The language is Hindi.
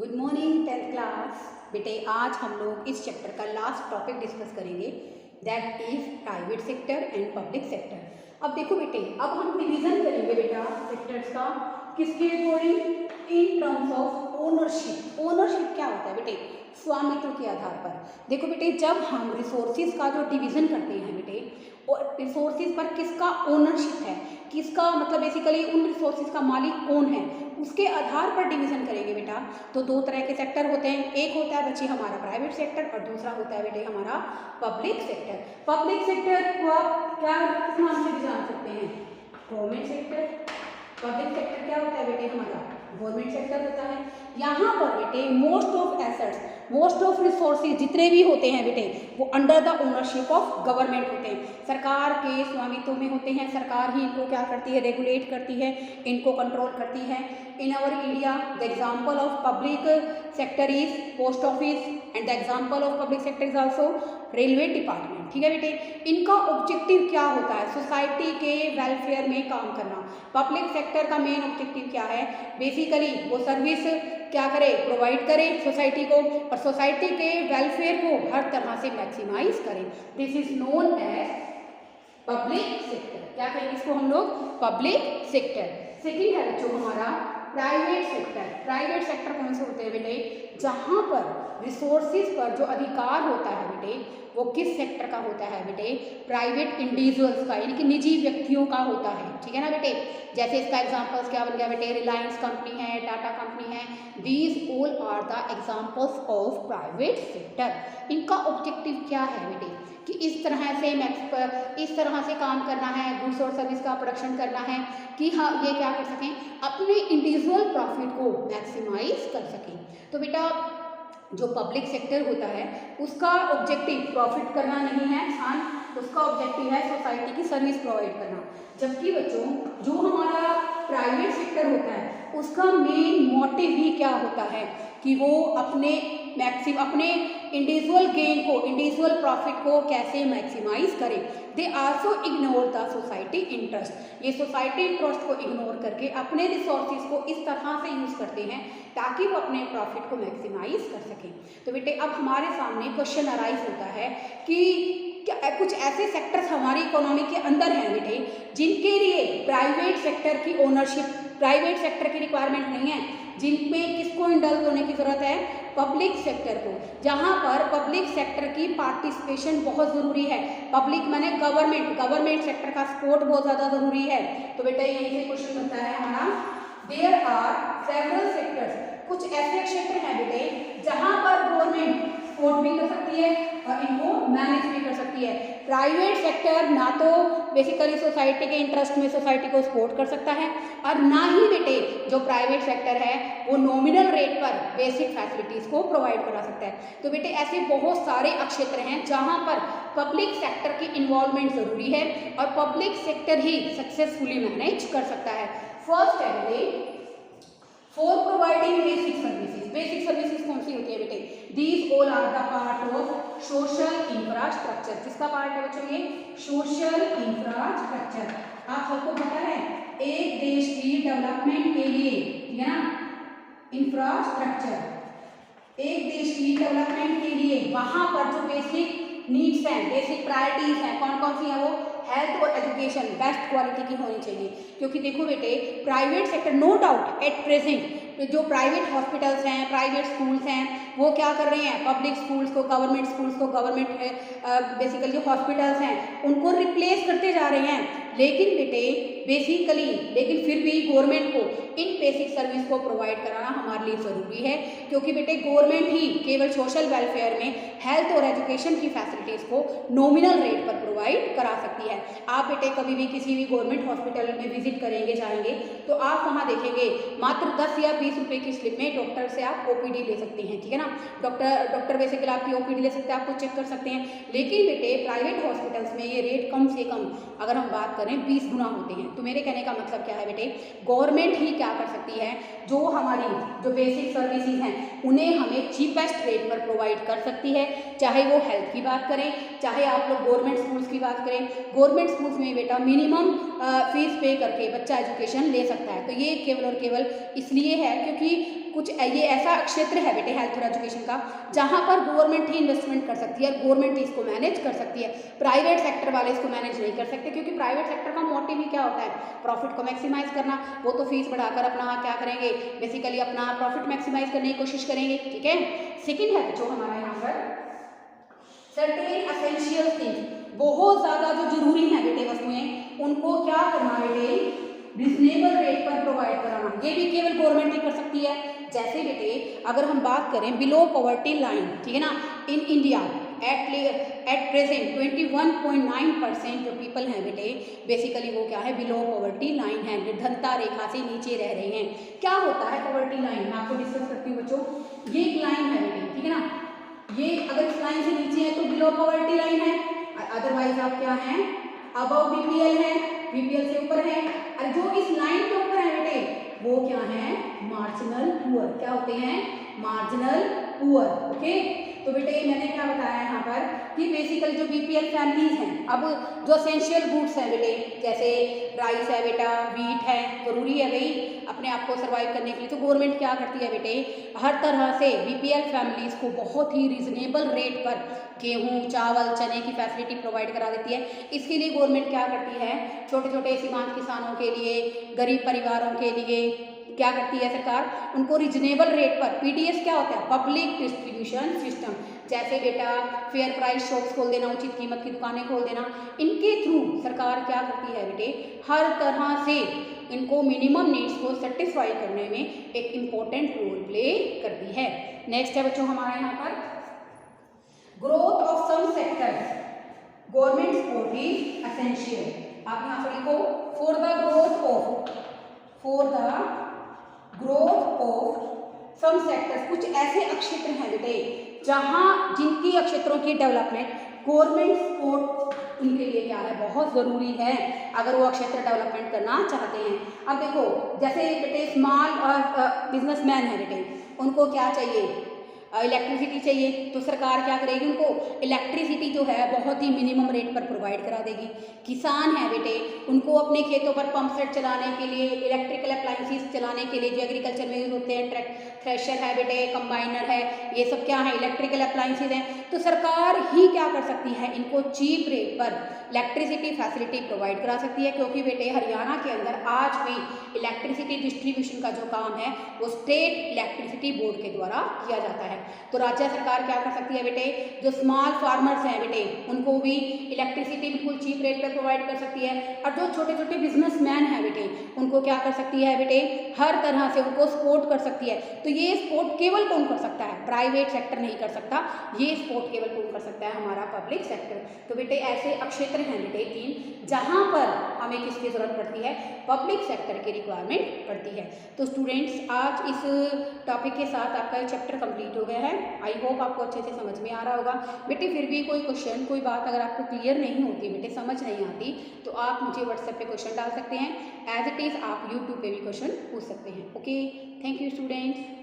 Good morning 10th class. बेटे आज हम लोग इस चैप्टर का लास्ट टॉपिक डिस्कस करेंगे, that is private sector and public sector. अब देखो बेटे, अब हम डिवीजन करेंगे बेटा सेक्टर्स का किसके according, in terms of ownership. Ownership क्या होता है बेटे? स्वामित्व के आधार पर। देखो बेटे, जब हम रिसोर्सिस का जो डिवीजन करते हैं बेटे, और रिसोर्सिस पर किसका ओनरशिप है, किसका मतलब बेसिकली उन रिसोर्सिस का मालिक कौन है, उसके आधार पर डिवीजन करेंगे बेटा। तो दो तरह के सेक्टर होते हैं, एक होता है बच्चे हमारा प्राइवेट सेक्टर और दूसरा होता है बेटे हमारा पब्लिक सेक्टर। पब्लिक सेक्टर को आप क्या नाम से भी जान सकते हैं? Government sector. पब्लिक सेक्टर क्या होता है बेटे? हमारा गवर्नमेंट सेक्टर होता है। यहाँ पर बेटे most of assets, most of resources जितने भी होते हैं बेटे, वो under the ownership of government होते हैं, सरकार के स्वामित्व में होते हैं। सरकार ही इनको क्या करती है? रेगुलेट करती है, इनको कंट्रोल करती है। In our India the example of public sector is post office and the example of public sector is also railway department. ठीक है बेटे, इनका ऑब्जेक्टिव क्या होता है? सोसाइटी के वेलफेयर में काम करना। पब्लिक सेक्टर का मेन ऑब्जेक्टिव क्या है? बेसिकली वो सर्विस क्या करे? प्रोवाइड करे सोसाइटी को, और सोसाइटी के वेलफेयर को हर तरह से मैक्सिमाइज करें। This is known as public sector. क्या कहेंगे इसको हम लोग? Public sector. सेकेंड है जो हमारा प्राइवेट सेक्टर। प्राइवेट सेक्टर कौन से होते हैं बेटे? जहां पर रिसोर्सिस पर जो अधिकार होता है बेटे, वो किस सेक्टर का होता है बेटे? प्राइवेट इंडिविजुअल्स का, यानी कि निजी व्यक्तियों का होता है। ठीक है ना बेटे? जैसे इसका एग्जांपल्स क्या बन गया बेटे? रिलायंस कंपनी है, टाटा कंपनी है, these all are the examples of private sector. इनका ऑब्जेक्टिव क्या है बेटे? कि इस तरह से काम करना है, गुड्स और सर्विस का प्रोडक्शन करना है कि हाँ ये क्या कर सकें? अपने इंडिविजुअल प्रॉफिट को मैक्सिमाइज कर सकें। तो बेटा जो पब्लिक सेक्टर होता है उसका ऑब्जेक्टिव प्रॉफिट करना नहीं है, उसका ऑब्जेक्टिव है सोसाइटी की सर्विस प्रोवाइड करना। जबकि बच्चों जो हमारा प्राइवेट सेक्टर होता है उसका मेन मोटिव ही क्या होता है? कि वो अपने इंडिविजुअल गेन को, इंडिविजुअल प्रॉफिट को कैसे मैक्सिमाइज करें। They also ignore the society interest. ये सोसाइटी इंटरेस्ट को इग्नोर करके अपने रिसोर्सेज को इस तरह से यूज करते हैं ताकि वो अपने प्रॉफिट को मैक्सिमाइज कर सकें। तो बेटे अब हमारे सामने क्वेश्चन अराइज होता है कि क्या कुछ ऐसे सेक्टर्स हमारी इकोनॉमी के अंदर हैं बेटे जिनके लिए प्राइवेट सेक्टर की ओनरशिप, प्राइवेट सेक्टर की रिक्वायरमेंट नहीं है, जिनमें किसको इंडल्ज होने की जरूरत है? पब्लिक सेक्टर को। जहां पर पब्लिक सेक्टर की पार्टिसिपेशन बहुत जरूरी है। पब्लिक माने गवर्नमेंट सेक्टर का सपोर्ट बहुत ज्यादा जरूरी है। तो बेटा यही से क्वेश्चन बनता है हमारा, देयर आर सेवरल सेक्टर्स। कुछ ऐसे क्षेत्र हैं बेटे जहां पर गवर्नमेंट सपोर्ट भी कर सकती है और इनको मैनेज भी कर सकती है। प्राइवेट सेक्टर ना तो बेसिकली सोसाइटी के इंटरेस्ट में सोसाइटी को सपोर्ट कर सकता है, और ना ही बेटे जो प्राइवेट सेक्टर है वो नॉमिनल रेट पर बेसिक फैसिलिटीज को प्रोवाइड करा सकता है। तो बेटे ऐसे बहुत सारे क्षेत्र हैं जहां पर पब्लिक सेक्टर की इन्वॉल्वमेंट जरूरी है और पब्लिक सेक्टर ही सक्सेसफुली मैनेज कर सकता है। फर्स्ट है बेटे for providing basic services. Basic services कौन सी होती है बेटे? These all are the part of social infrastructure. किसका पार्ट है बच्चों? ये सोशल इंफ्रास्ट्रक्चर। आप सबको पता है एक देश की डेवलपमेंट के लिए, ठीक है ना, इंफ्रास्ट्रक्चर एक देश की डेवलपमेंट के लिए वहां पर जो बेसिक नीड्स हैं, बेसिक प्रायोरिटीज हैं, कौन कौन सी हैं? वो हेल्थ और एजुकेशन बेस्ट क्वालिटी की होनी चाहिए। क्योंकि देखो बेटे private sector, no doubt at present जो प्राइवेट हॉस्पिटल्स हैं, प्राइवेट स्कूल्स हैं, वो क्या कर रहे हैं? पब्लिक स्कूल्स को, गवर्नमेंट स्कूल्स को, गवर्नमेंट बेसिकली जो हॉस्पिटल्स हैं उनको रिप्लेस करते जा रहे हैं। लेकिन बेटे लेकिन फिर भी गवर्नमेंट को इन बेसिक सर्विस को प्रोवाइड कराना हमारे लिए ज़रूरी है। क्योंकि बेटे गवर्नमेंट ही केवल सोशल वेलफेयर में हेल्थ और एजुकेशन की फैसिलिटीज़ को नॉमिनल रेट पर प्रोवाइड करा सकती है। आप बेटे कभी भी किसी भी गवर्नमेंट हॉस्पिटल में विजिट करेंगे, जाएंगे, तो आप वहाँ देखेंगे मात्र 10 या 20 रुपये की स्लिप में डॉक्टर से आप ओपीडी ले सकते हैं। ठीक है ना? डॉक्टर बेसिकली आपकी ओपीडी ले सकते हैं, आपको चेक कर सकते हैं। लेकिन बेटे प्राइवेट हॉस्पिटल्स में ये रेट कम से कम अगर हम बात करें 20 गुना होते हैं। तो मेरे कहने का मतलब क्या है बेटे? गवर्नमेंट ही क्या कर सकती है? जो हमारी जो बेसिक सर्विसेज हैं उन्हें हमें चीपेस्ट रेट पर प्रोवाइड कर सकती है। चाहे वो हेल्थ की बात करें, चाहे आप लोग गवर्नमेंट स्कूल्स की बात करें। गवर्नमेंट स्कूल्स में बेटा मिनिमम फीस पे करके बच्चा एजुकेशन ले सकता है। तो ये केवल और केवल इसलिए है क्योंकि कुछ ये ऐसा क्षेत्र है बेटे हेल्थ और एजुकेशन का जहाँ पर गवर्नमेंट ही इन्वेस्टमेंट कर सकती है, गवर्नमेंट ही इसको मैनेज कर सकती है, प्राइवेट सेक्टर वाले इसको मैनेज नहीं कर सकते, क्योंकि प्राइवेट सेक्टर का मोटिव ही क्या होता है, प्रॉफिट को मैक्सिमाइज करना। वो तो फीस बढ़ाकर अपना क्या करेंगे, बेसिकली अपना प्रॉफिट मैक्सिमाइज करने की कोशिश करेंगे, ठीक है। सेकेंड है जो हमारा यहाँ पर सर्टेन एसेंशियल थिंग्स, बहुत ज़्यादा जो जरूरी है बेटे वस्तुएं, उनको क्या करना बेटे, रिजनेबल रेट पर प्रोवाइड कराना। ये भी केवल गवर्नमेंट ही कर सकती है। जैसे बेटे अगर हम बात करें बिलो पॉवर्टी लाइन, ठीक है ना, इन इंडिया एट प्रेजेंट 21.9% जो पीपल हैं बेटे बेसिकली वो क्या है, बिलो पॉवर्टी लाइन है, निर्धनता रेखा से नीचे रह रहे हैं। क्या होता है पॉवर्टी लाइन, मैं आपको डिस्कस करती हूँ बच्चों। ये एक लाइन है बेटे, ठीक है ना, ये अगर इस लाइन से नीचे है तो बिलो पॉवर्टी लाइन है, अदरवाइज आप क्या हैं, अबव बीपीएल है, बीपीएल से ऊपर है। और जो इस लाइन के ऊपर है बेटे वो क्या है, मार्जिनल पुअर। क्या होते हैं, मार्जिनल पुअर। ओके, तो बेटे मैंने क्या बताया यहाँ पर कि बेसिकली जो बीपीएल फैमिलीज हैं, अब जो एसेंशियल गुड्स हैं बेटे, जैसे राइस है बेटा, वीट है, जरूरी है भाई अपने आप को सर्वाइव करने के लिए, तो गवर्नमेंट क्या करती है बेटे, हर तरह से बीपीएल फैमिलीज को बहुत ही रिजनेबल रेट पर गेहूं, चावल, चने की फैसिलिटी प्रोवाइड करा देती है। इसके लिए गवर्नमेंट क्या करती है, छोटे छोटे सीमांत किसानों के लिए, गरीब परिवारों के लिए क्या करती है सरकार, उनको रिजनेबल रेट पर, पीडीएस क्या होता है, पब्लिक डिस्ट्रीब्यूशन सिस्टम, जैसे बेटा फेयर प्राइस शॉप्स खोल देना, उचित कीमत की दुकानें खोल देना, इनके थ्रू सरकार क्या करती है बेटे, हर तरह से इनको मिनिमम नीड्स को सेटिस्फाई करने में एक इम्पोर्टेंट रोल प्ले करती है। नेक्स्ट है बच्चों हमारा यहाँ पर growth of some sectors, government support is essential. आप यहाँ पर लिखो for the growth of some sectors, कुछ ऐसे क्षेत्र हैं बेटे जहाँ जिनकी क्षेत्रों की डेवलपमेंट गवर्नमेंट सपोर्ट उनके लिए क्या है, बहुत ज़रूरी है अगर वो क्षेत्र डेवलपमेंट करना चाहते हैं। अब देखो जैसे बेटे स्मॉल बिजनेसमैन है बेटे, उनको क्या चाहिए, इलेक्ट्रिसिटी चाहिए, तो सरकार क्या करेगी, उनको इलेक्ट्रिसिटी जो है बहुत ही मिनिमम रेट पर प्रोवाइड करा देगी। किसान है बेटे, उनको अपने खेतों पर पंप सेट चलाने के लिए, इलेक्ट्रिकल अप्लाइंसेस चलाने के लिए जो एग्रीकल्चर में यूज होते हैं, थ्रेशर है बेटे, कंबाइनर है, ये सब क्या है, इलेक्ट्रिकल अप्लाइंसेस हैं। तो सरकार ही क्या कर सकती है, इनको चीप रेट पर इलेक्ट्रिसिटी फैसिलिटी प्रोवाइड करा सकती है, क्योंकि बेटे हरियाणा के अंदर आज भी इलेक्ट्रिसिटी डिस्ट्रीब्यूशन का जो काम है वो स्टेट इलेक्ट्रिसिटी बोर्ड के द्वारा किया जाता है। तो राज्य सरकार क्या कर सकती है बेटे, जो स्मॉल फार्मर्स हैं बेटे उनको भी इलेक्ट्रिसिटी बिल्कुल चीप रेट पर प्रोवाइड कर सकती है, और जो छोटे छोटे बिजनेसमैन हैं बेटे उनको क्या कर सकती है बेटे, हर तरह से उनको सपोर्ट कर सकती है। तो ये सपोर्ट केवल कौन कर सकता है, प्राइवेट सेक्टर नहीं कर सकता, ये सपोर्ट केवल कौन कर सकता है, हमारा पब्लिक सेक्टर। तो बेटे ऐसे क्षेत्र हैं बेटे 3 जहाँ पर हमें किसकी जरूरत पड़ती है, पब्लिक सेक्टर की रिक्वायरमेंट पड़ती है। तो स्टूडेंट्स आज इस टॉपिक के साथ आपका ये चैप्टर कंप्लीट हो गया है। आई होप आपको अच्छे से समझ में आ रहा होगा बेटे। फिर भी कोई क्वेश्चन, कोई बात अगर आपको क्लियर नहीं होती बेटे, समझ नहीं आती, तो आप मुझे व्हाट्सएप पे क्वेश्चन डाल सकते हैं, एज इट इज़ आप यूट्यूब पे भी क्वेश्चन पूछ सकते हैं। Okay, thank you students.